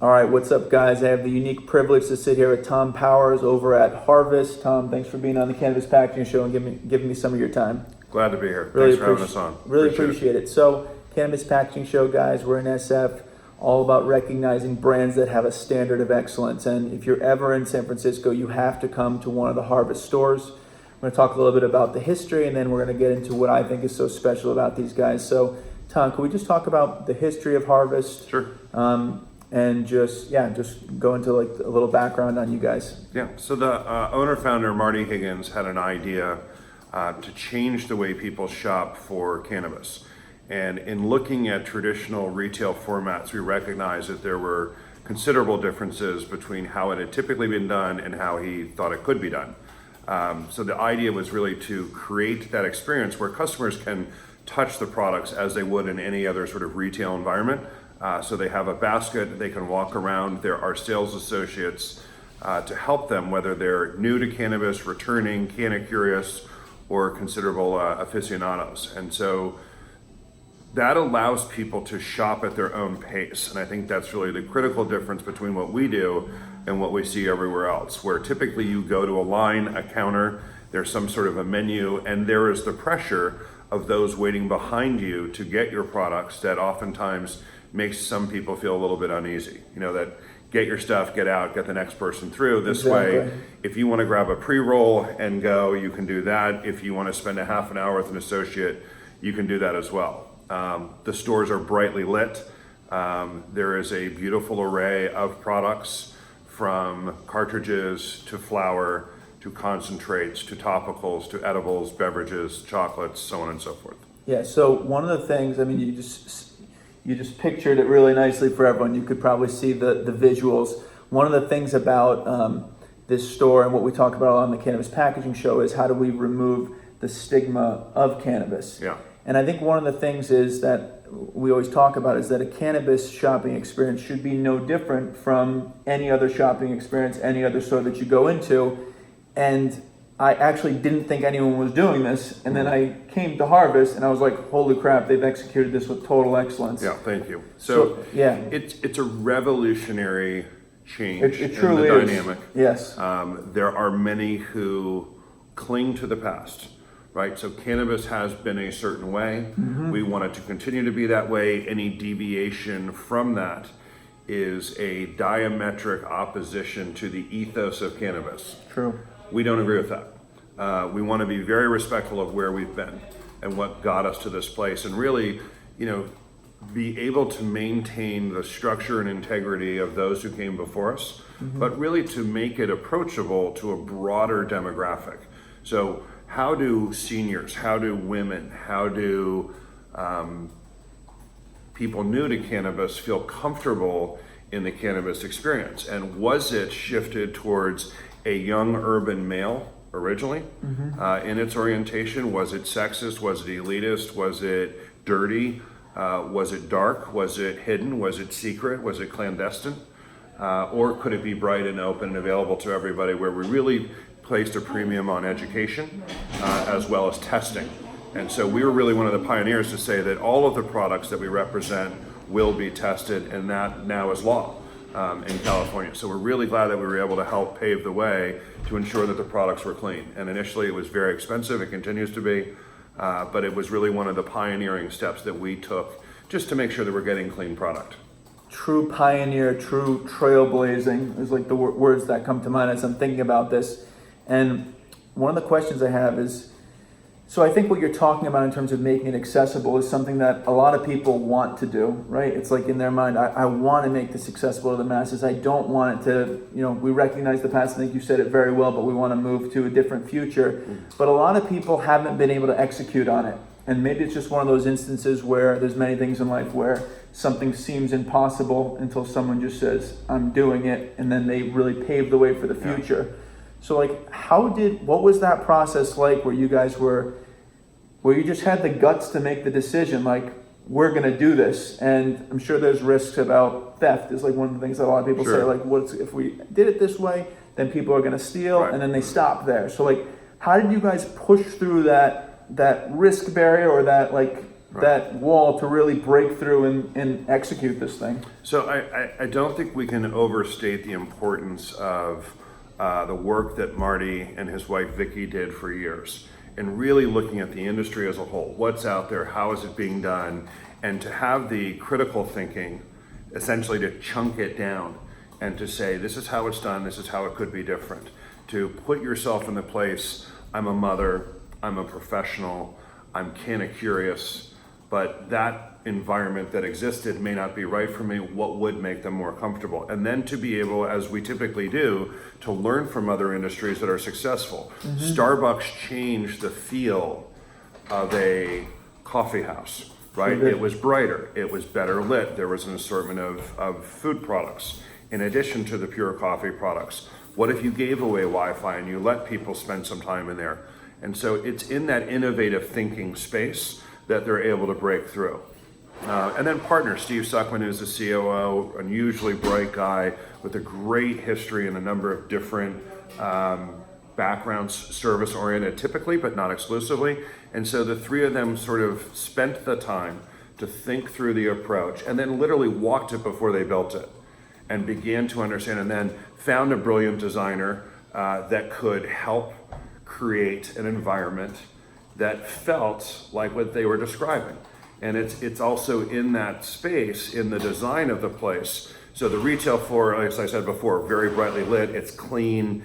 All right, what's up, guys? I have the unique privilege to sit here with Tom Powers over at Harvest. Tom, thanks for being on the Cannabis Packaging Show and giving me some of your time. Glad to be here. Really Thanks for having us on. Really appreciate it. So, Cannabis Packaging Show, guys, we're in SF, all about recognizing brands that have a standard of excellence. And if you're ever in San Francisco, you have to come to one of the Harvest stores. We're going to talk a little bit about the history, and then we're going to get into what I think is so special about these guys. So, Tom, can we just talk about the history of Harvest? Sure. And just go into like a little background on you guys. Yeah, so the owner-founder, Marty Higgins, had an idea to change the way people shop for cannabis. And in looking at traditional retail formats, we recognized that there were considerable differences between how it had typically been done and how he thought it could be done. So the idea was really to create that experience where customers can touch the products as they would in any other sort of retail environment. So they have a basket, they can walk around. There are sales associates to help them, whether they're new to cannabis, returning, canna-curious, or considerable aficionados. And so that allows people to shop at their own pace. And I think that's really the critical difference between what we do and what we see everywhere else, where typically you go to a line, a counter, there's some sort of a menu, and there is the pressure of those waiting behind you to get your products that oftentimes makes some people feel a little bit uneasy. You know, that get your stuff, get out, get the next person through. This way, if you want to grab a pre-roll and go, you can do that. If you want to spend a half an hour with an associate, you can do that as well. The stores are brightly lit. There is a beautiful array of products, from cartridges to flour to concentrates to topicals to edibles, beverages, chocolates, so on and so forth. Yeah, so one of the things, I mean, you just pictured it really nicely for everyone. You could probably see the visuals. One of the things about this store and what we talk about on the Cannabis Packaging Show is how do we remove the stigma of cannabis. Yeah. And I think one of the things is that we always talk about is that a cannabis shopping experience should be no different from any other shopping experience, any other store that you go into. And I actually didn't think anyone was doing this, and then I came to Harvest, and I was like, "Holy crap! They've executed this with total excellence." Yeah, thank you. So yeah, it's a revolutionary change it truly in the is. dynamic. Yes, there are many who cling to the past, right? So cannabis has been a certain way. Mm-hmm. We want it to continue to be that way. Any deviation from that is a diametric opposition to the ethos of cannabis. True. We don't agree with that. We want to be very respectful of where we've been and what got us to this place, and really, you know, be able to maintain the structure and integrity of those who came before us, but really to make it approachable to a broader demographic. So how do seniors, how do women, how do people new to cannabis feel comfortable in the cannabis experience? And was it shifted towards a young urban male originally in its orientation? Was it sexist? Was it elitist? Was it dirty? Was it dark? Was it hidden? Was it secret? Was it clandestine? Or could it be bright and open and available to everybody, where we really placed a premium on education as well as testing? And so we were really one of the pioneers to say that all of the products that we represent will be tested, and that now is law in California. So we're really glad that we were able to help pave the way to ensure that the products were clean. And initially it was very expensive, it continues to be, but it was really one of the pioneering steps that we took just to make sure that we're getting clean product. True pioneer, true trailblazing is like the words that come to mind as I'm thinking about this. And one of the questions I have is, so I think what you're talking about in terms of making it accessible is something that a lot of people want to do, right? It's like in their mind, I want to make this accessible to the masses. I don't want it to, you know, we recognize the past. I think you said it very well, but we want to move to a different future. But a lot of people haven't been able to execute on it. And maybe it's just one of those instances where there's many things in life where something seems impossible until someone just says, I'm doing it. And then they really pave the way for the future. Yeah. So like, what was that process like where you guys where you just had the guts to make the decision, like, we're going to do this? And I'm sure there's risks about theft is like one of the things that a lot of people say, like, if we did it this way, then people are going to steal, and then they stop there. So like, how did you guys push through that risk barrier, or that like that wall to really break through and execute this thing? So I don't think we can overstate the importance of the work that Marty and his wife Vicky did for years, and really looking at the industry as a whole. What's out there? How is it being done? And to have the critical thinking, essentially to chunk it down and to say, this is how it's done, this is how it could be different. To put yourself in the place, I'm a mother, I'm a professional, I'm kind of curious, but that environment that existed may not be right for me. What would make them more comfortable? And then to be able, as we typically do, to learn from other industries that are successful. Starbucks changed the feel of a coffee house, right? It was brighter, it was better lit, there was an assortment of food products in addition to the pure coffee products. What if you gave away Wi-Fi and you let people spend some time in there? And so it's in that innovative thinking space that they're able to break through. And then partner, Steve Suckman, who's the COO, unusually bright guy with a great history in a number of different backgrounds, service oriented typically, but not exclusively. And so the three of them sort of spent the time to think through the approach and then literally walked it before they built it and began to understand, and then found a brilliant designer that could help create an environment that felt like what they were describing. And it's also in that space, in the design of the place. So the retail floor, as I said before, very brightly lit, it's clean.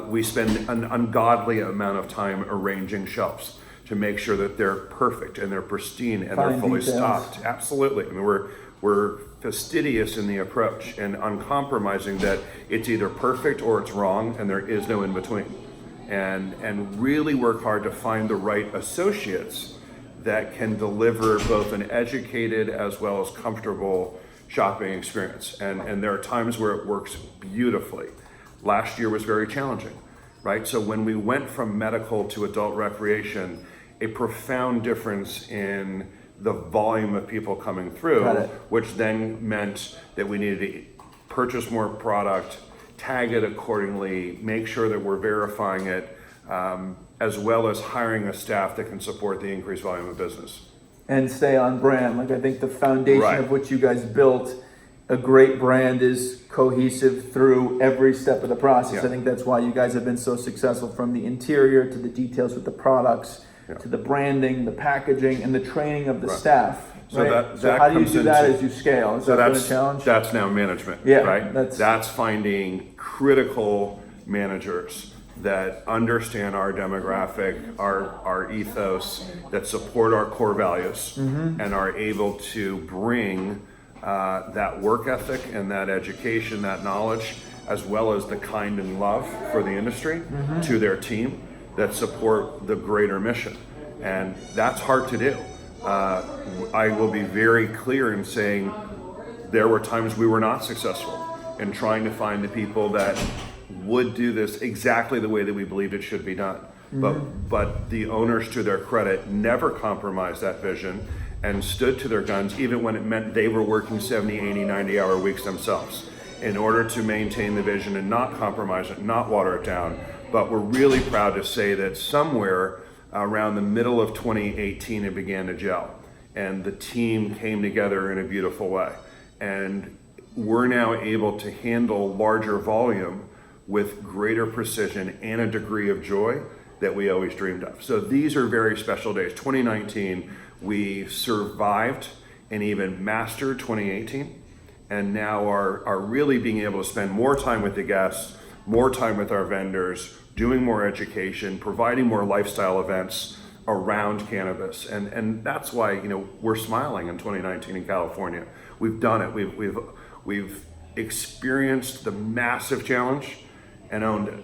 We spend an ungodly amount of time arranging shelves to make sure that they're perfect and they're pristine and they're fully stocked. Absolutely. I mean, we're fastidious in the approach and uncompromising that it's either perfect or it's wrong and there is no in between. And really work hard to find the right associates that can deliver both an educated as well as comfortable shopping experience. And there are times where it works beautifully. Last year was very challenging, right? So when we went from medical to adult recreation, a profound difference in the volume of people coming through, which then meant that we needed to purchase more product, tag it accordingly, make sure that we're verifying it, as well as hiring a staff that can support the increased volume of business. And stay on brand. Like I think the foundation of what you guys built, a great brand is cohesive through every step of the process. I think that's why you guys have been so successful, from the interior to the details with the products, to the branding, the packaging, and the training of the staff. So right? that how do you comes do that into, as you scale? Is so that been a challenge? That's now management, right? That's finding critical managers that understand our demographic, our ethos, that support our core values, and are able to bring that work ethic and that education, that knowledge, as well as the kind and love for the industry to their team that support the greater mission. And that's hard to do. I will be very clear in saying there were times we were not successful in trying to find the people that would do this exactly the way that we believed it should be done. But the owners, to their credit, never compromised that vision and stood to their guns, even when it meant they were working 70, 80, 90-hour weeks themselves in order to maintain the vision and not compromise it, not water it down. But we're really proud to say that somewhere around the middle of 2018, it began to gel. And the team came together in a beautiful way. And we're now able to handle larger volume with greater precision and a degree of joy that we always dreamed of. So these are very special days. 2019, we survived and even mastered 2018, and now are really being able to spend more time with the guests, more time with our vendors, doing more education, providing more lifestyle events around cannabis. And that's why, we're smiling in 2019 in California. We've done it. We've experienced the massive challenge and owned it.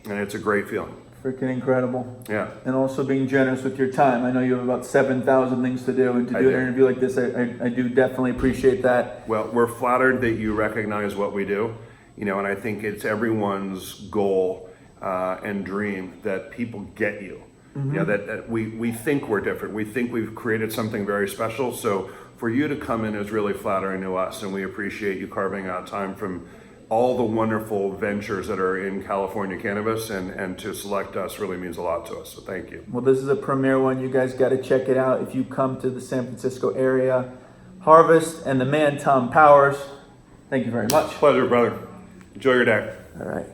And it's a great feeling. Freaking incredible. Yeah. And also being generous with your time. I know you have about 7,000 things to do, and to do an interview like this, I do definitely appreciate that. Well, we're flattered that you recognize what we do, and I think it's everyone's goal and dream that people get you. That we think we're different. We think we've created something very special. So for you to come in is really flattering to us, and we appreciate you carving out time from all the wonderful ventures that are in California cannabis, and to select us really means a lot to us. So thank you. Well, this is a premier one. You guys got to check it out if you come to the San Francisco area. Harvest and the man, Tom Powers. Thank you very much. Pleasure, brother. Enjoy your day. All right.